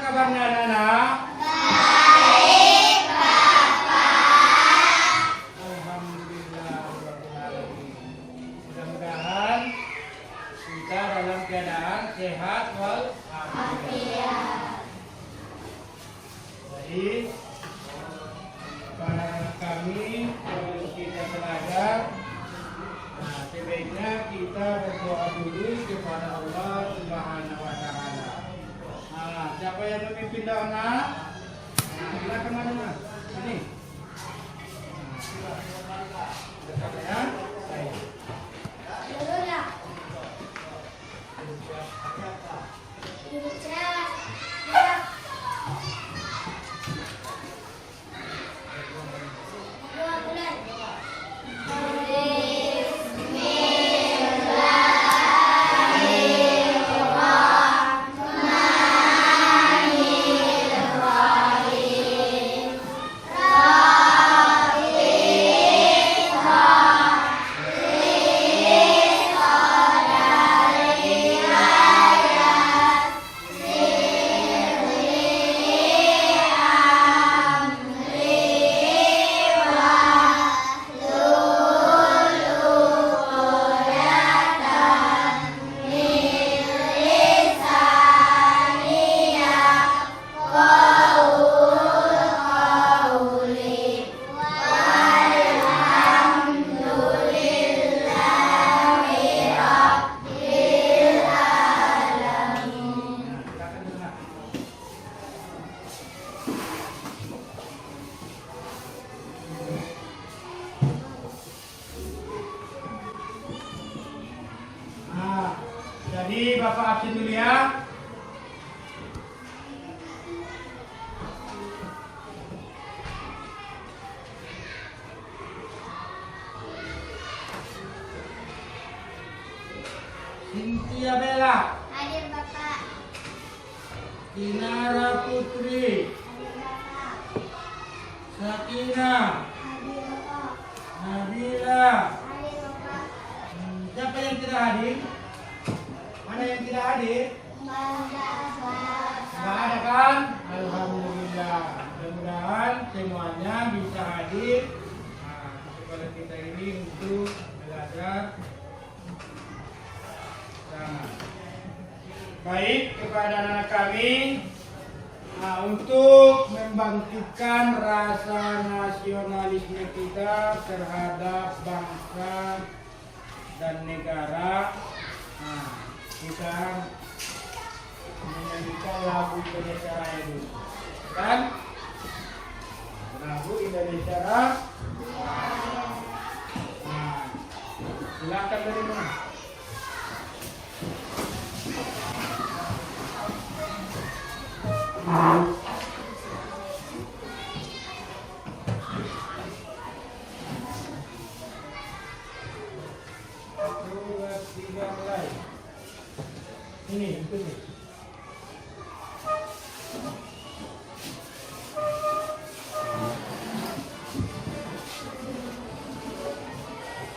kabarnya anak-anak? Baik, Bapak. Alhamdulillah. Mudah-mudahan kita dalam keadaan sehat walafiat. Baik, para kami sebelum kita belajar, nah, sebaiknya kita berdoa dulu kepada Allah Subhanahu wa Ta'ala. Nah, siapa yang memimpin doa? Nah, silakan mana? Sini. Dekat ya. Baik. Jadi Bapak absen dulu ya. Cynthia Bella. Hadir, Bapak. Kinara Putri. Hadir, Bapak. Sakina. Hadir, Bapak. Nabila. Hadir, Bapak. Siapa yang tidak hadir? Mana yang tidak hadir? Nggak ada kan? Alhamdulillah. Mudah-mudahan semuanya bisa hadir. Nah, sekolah kita ini untuk belajar. Nah, baik kepada anak kami, nah, untuk membangkitkan rasa nasionalisme kita terhadap bangsa dan negara. Nah, kita menyanyikan lagu Indonesia Raya dulu, kan? Lagu Indonesia Raya. Nah, silakan dari mana? Ini, itu nih. Jadi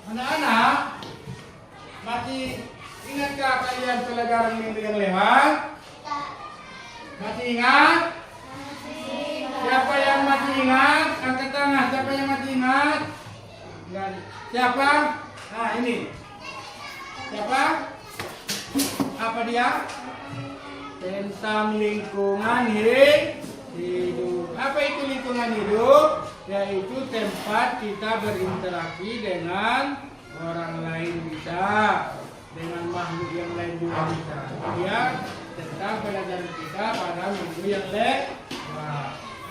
Anak-anak, masih ingatkah kalian pelajaran minggu yang lewat? Masih ingat? Siapa yang masih ingat? Angkat tangan. Siapa yang masih ingat? Enggak. Siapa? Nah ini. Siapa? Apa dia? Tentang lingkungan hidup. Apa itu lingkungan hidup? Yaitu tempat kita berinteraksi dengan orang lain bisa, dengan makhluk yang lain juga bisa. Ya, tentang pelajaran kita pada minggu yang lewat.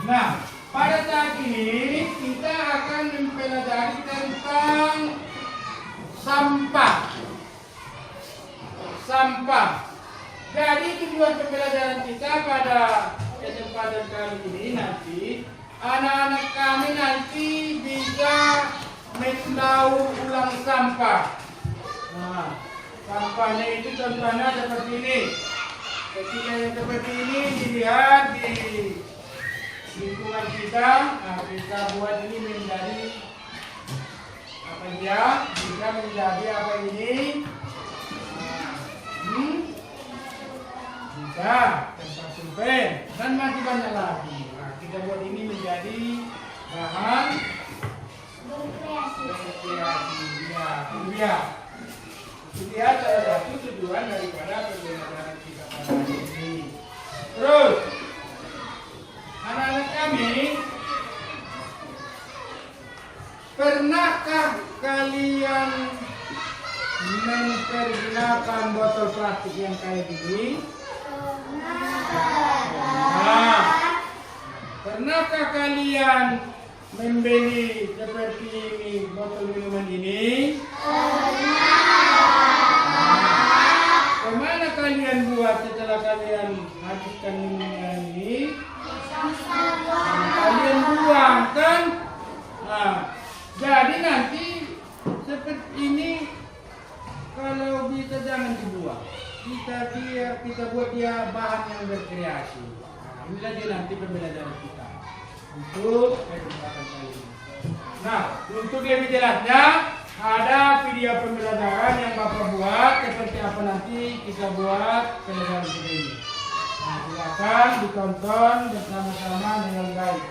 Nah, pada saat ini kita akan mempelajari tentang sampah. Sampah. Jadi tujuan pembelajaran kita pada kesempatan kali ini nanti anak-anak kami nanti bisa mendaur ulang sampah. Nah, sampahnya itu contohnya seperti ini. Ketika yang seperti ini dilihat di lingkungan kita, nah, kita buat ini menjadi apa dia? Bisa menjadi apa ini? Bisa tempat survei dan masih banyak lagi. Nah, kita buat ini menjadi bahan rekreasi. Ya, itu dia. Itu dia salah satu tujuan daripada pembelajaran kita pada hari ini. Terus, anak-anak kami, pernahkah kalian mempergunakan botol plastik yang kayak gini? Nah, pernahkah kalian membeli seperti ini botol minuman ini? Kemana kalian buat setelah kalian habiskan minuman ini? Kalian buang kan? Nah, jadi nanti seperti ini kalau bisa jangan dibuang. Kita buat dia bahan yang berkreasi. Nah, inilah dia nanti pembelajaran kita untuk kesempatan kali ini. Nah, untuk lebih jelasnya ada video pembelajaran yang Bapak buat seperti apa nanti kita buat pembelajaran ini. Nah, silakan ditonton bersama-sama dengan baik.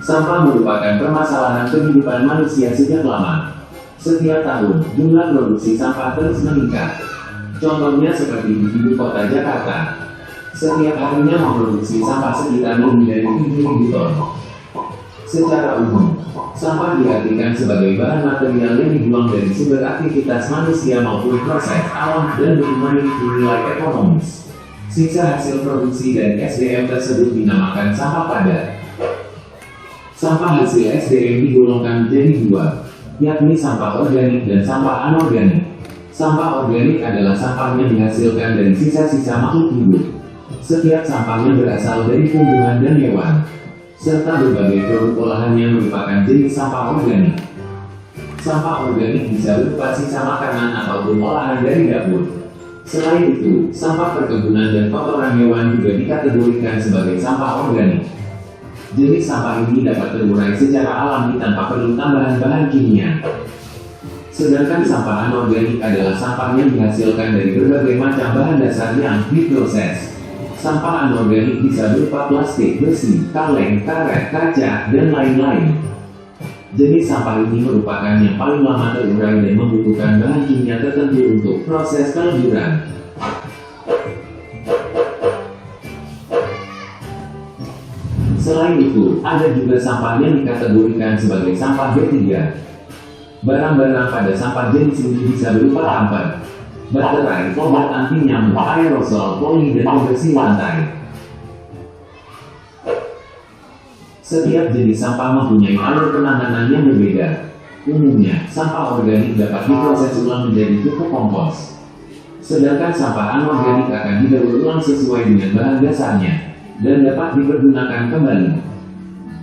Sampah merupakan permasalahan kehidupan manusia sejak lama. Setiap tahun, jumlah produksi sampah terus meningkat. Contohnya seperti di ibu kota Jakarta. Setiap harinya memproduksi sampah sekitar lebih dari 7.000 ton. Secara umum, sampah diartikan sebagai bahan material yang dibuang dari sumber aktivitas manusia maupun proses alam dan memiliki nilai ekonomis. Sisa hasil produksi dari SDM tersebut dinamakan sampah padat. Sampah hasil SDM digolongkan menjadi dua, yakni sampah organik dan sampah anorganik. Sampah organik adalah sampah yang dihasilkan dari sisa-sisa makhluk hidup. Setiap sampahnya berasal dari tumbuhan dan hewan, serta berbagai produk olahan yang merupakan jenis sampah organik. Sampah organik bisa berupa sisa makanan ataupun olahan dari dapur. Selain itu, sampah perkebunan dan kotoran hewan juga dikategorikan sebagai sampah organik. Jenis sampah ini dapat terurai secara alami tanpa perlu tambahan bahan kimia. Sedangkan sampah anorganik adalah sampah yang dihasilkan dari berbagai macam bahan dasar yang diproses. Sampah anorganik bisa berupa plastik, besi, kaleng, karet, kaca, dan lain-lain. Jenis sampah ini merupakan yang paling lama terurai dan membutuhkan bahan kimia tertentu untuk proses peleburan. Selain itu, ada juga sampah yang dikategorikan sebagai sampah B3. Barang-barang pada sampah jenis ini bisa berupa tamper, baterai, obat anti nyamuk, aerosol, poli, dan pembersih lantai. Setiap jenis sampah mempunyai alur penanganan yang berbeda. Umumnya, sampah organik dapat diproses ulang menjadi pupuk kompos. Sedangkan sampah anorganik akan didaur ulang sesuai dengan bahan dasarnya dan dapat dipergunakan kembali.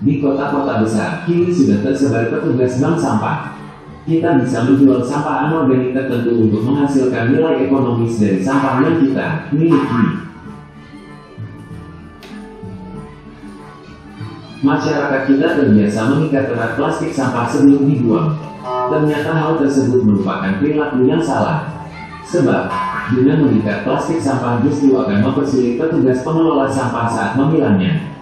Di kota-kota besar, kini sudah tersebar petugas bank sampah. Kita bisa menjual sampah anorganik tertentu untuk menghasilkan nilai ekonomis dari sampah yang kita miliki. Masyarakat kita terbiasa mengikat erat plastik sampah sebelum dibuang. Ternyata hal tersebut merupakan perilaku yang salah. Sebab, dengan mengikat plastik sampah justru akan mempersulit petugas pengelola sampah saat memilahnya.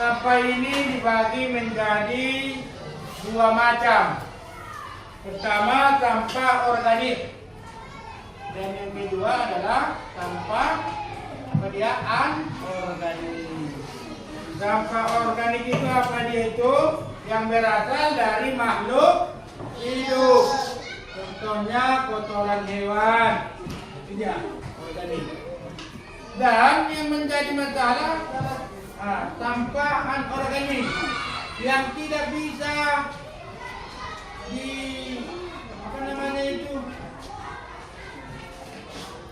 Sampah ini dibagi menjadi dua macam. Pertama, sampah organik, dan yang kedua adalah sampah anorganik. Sampah organik itu apa dia itu? Yang berasal dari makhluk hidup. Contohnya kotoran hewan, itu dia organik. Dan yang menjadi masalah adalah sampah anorganik yang tidak bisa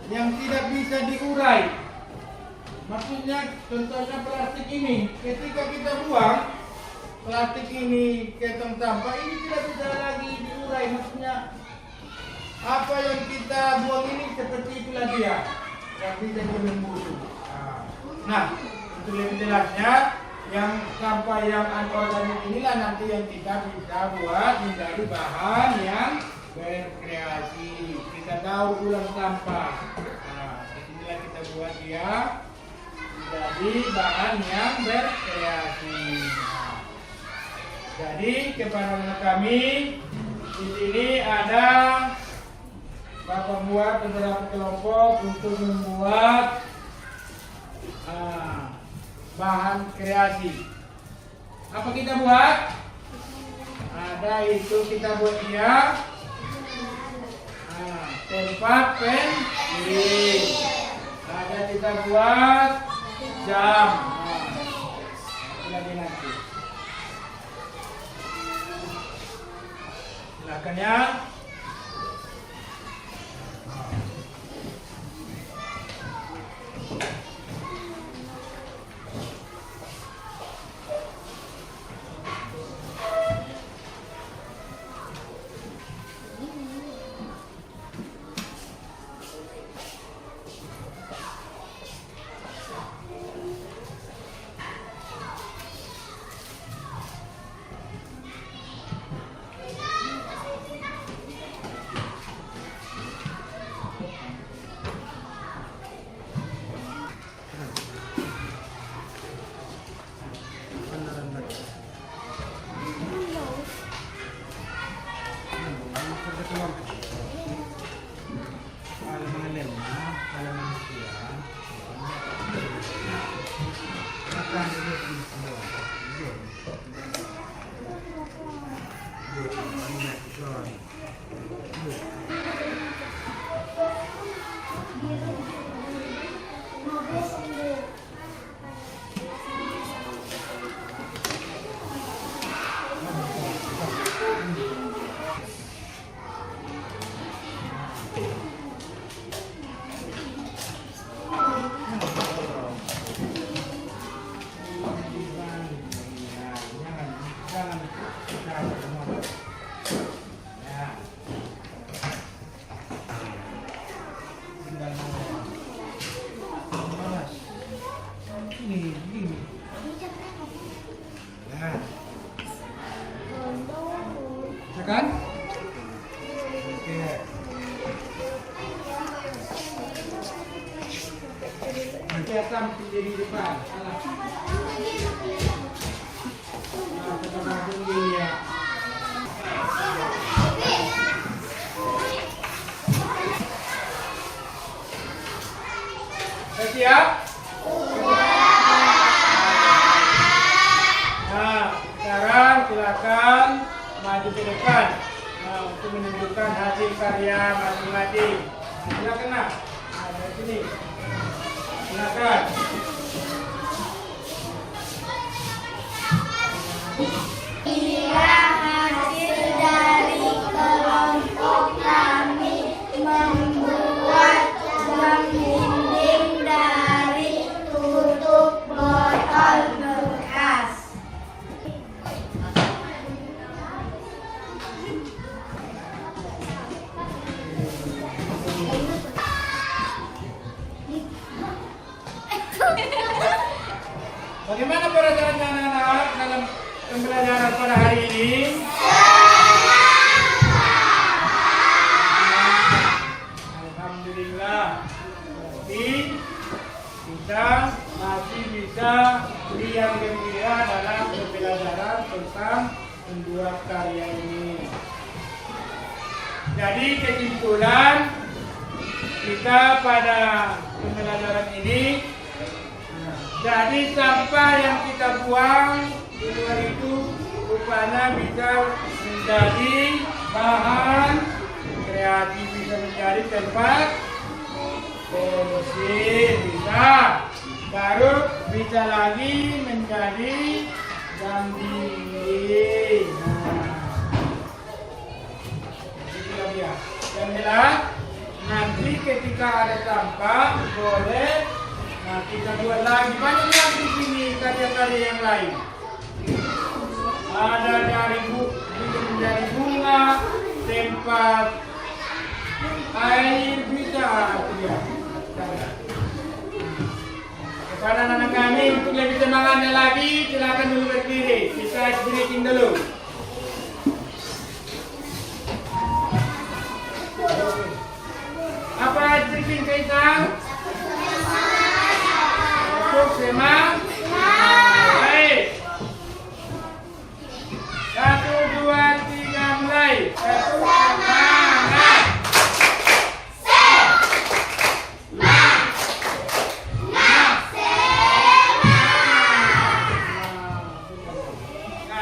yang tidak bisa diurai. Maksudnya contohnya plastik ini, ketika kita buang plastik ini ke tong sampah ini tidak bisa lagi diurai. Maksudnya apa yang kita buang ini seperti itulah dia yang bisa membusuk. Nah, untuk lebih jelasnya, yang sampah yang anorganik inilah nanti yang kita bisa buat menjadi bahan yang berkreasi. Kita daur ulang sampah. Inilah kita buat dia jadi bahan yang berkreasi. Jadi kepada kami di sini ada Bapak buat beberapa kelompok untuk membuat bahan kreasi. Apa kita buat? Ada itu kita buat dia tempat pensiling. Ada kita buat jam. Lagi nanti. Silakan ya. Kan? Oke. Nanti akan di depan. Siap? Nah, sekarang silakan maju ke depan untuk menunjukkan hasil karya masing-masing. Silakan nak. Dari sini. Silakan. Inilah hasil dari kelompok kami membuat jam dinding dari tutup botol bekas. Bagaimana perasaan anak-anak dalam pembelajaran pada hari ini? Alhamdulillah. Berarti kita masih bisa riang gembira dalam pembelajaran tentang membuat karya ini. Jadi kesimpulan kita pada pembelajaran ini, jadi sampah yang kita buang di luar itu rupanya bisa menjadi bahan kreatif, bisa menjadi tempat bersih, bisa baru bisa lagi menjadi jam dinding. Itulah dia. Yang jelas nanti ketika ada sampah boleh kita buat lagi banyak lagi di sini karya-karya yang lain. Ada dari menjadi bunga, tempat air bisa dia. Kepada anak kami untuk lebih semangatnya lagi, silakan dulu berdiri. Kita breathing dulu. Apa breathing kita? Semangat. Baik. 1, 2, 3 mulai. Semangat. Nah,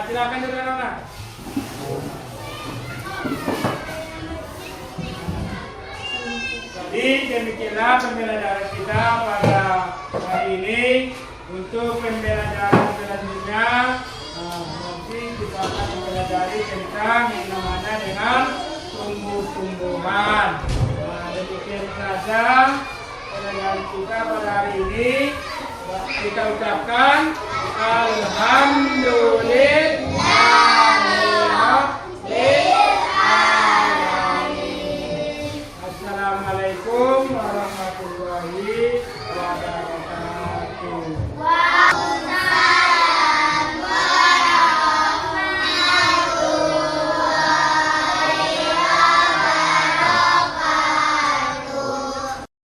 silakan anak-anak. Jadi demikianlah pembelajaran kita pada hari ini. Untuk pembelajaran selanjutnya nanti kita akan mempelajari tentang yang namanya dengan tumbuh-tumbuhan. Demikian saja pembelajaran kita pada hari ini. Kita ucapkan alhamdulillah.